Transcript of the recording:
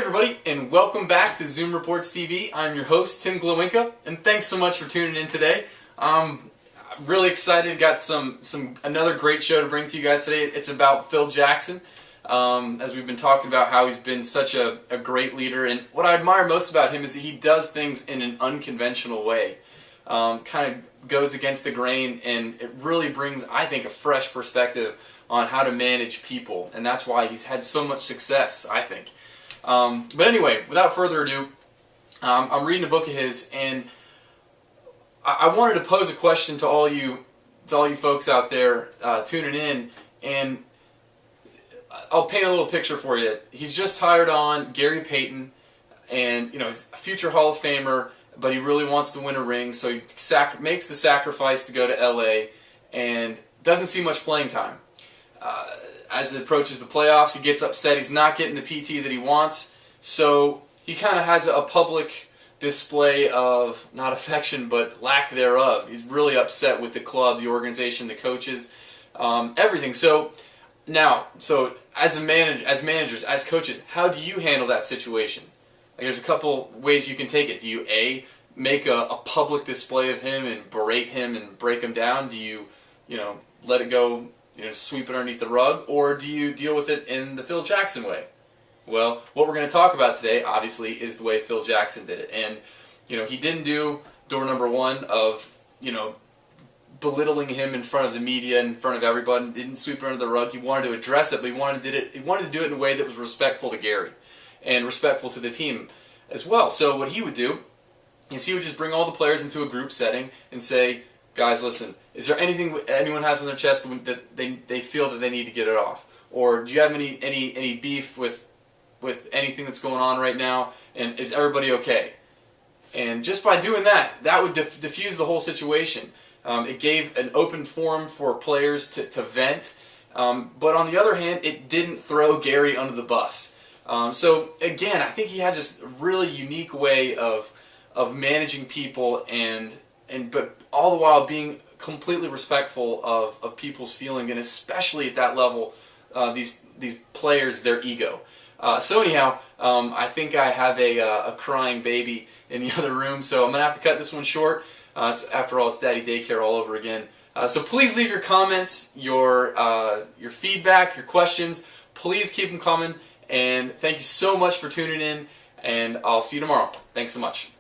everybody, and welcome back to Zoom Reports TV. I'm your host, Tim Glowinka, and thanks so much for tuning in today. I'm really excited. Got another great show to bring to you guys today. It's about Phil Jackson, as we've been talking about how he's been such a great leader. And what I admire most about him is that he does things in an unconventional way. Kind of goes against the grain, and it really brings, I think, a fresh perspective on how to manage people, and that's why he's had so much success, I think. But anyway, without further ado, I'm reading a book of his, and I wanted to pose a question to all you folks out there tuning in, and I'll paint a little picture for you. He's just hired on Gary Payton, and he's a future Hall of Famer, but he really wants to win a ring, so he makes the sacrifice to go to LA, and doesn't see much playing time. As it approaches the playoffs, he gets upset he's not getting the PT that he wants, so he kind of has a public display of, not affection, but lack thereof. He's really upset with the club, the organization, the coaches, everything. So as managers, as coaches, how do you handle that situation? There's a couple ways you can take it. Do you A, make a public display of him and berate him and break him down? Do you, let it go, sweep it underneath the rug? Or do you deal with it in the Phil Jackson way? Well, what we're going to talk about today, obviously, is the way Phil Jackson did it. And, he didn't do door number one of, belittling him in front of the media, in front of everybody. Didn't sweep it under the rug. He wanted to address it, but he wanted to do it in a way that was respectful to Gary and respectful to the team as well. So what he would do is he would just bring all the players into a group setting and say, guys, listen, is there anything anyone has on their chest that they feel that they need to get it off? Or do you have any beef with anything that's going on right now? And is everybody okay? And just by doing that would diffuse the whole situation. It gave an open forum for players to vent. But on the other hand, it didn't throw Gary under the bus. So again, I think he had just a really unique way of managing people but all the while being completely respectful of people's feeling, and especially at that level, these players, their ego. So anyhow, I think I have a crying baby in the other room, so I'm gonna have to cut this one short. After all, it's Daddy Daycare all over again. So please leave your comments, your feedback, your questions. Please keep them coming, and thank you so much for tuning in, and I'll see you tomorrow. Thanks so much.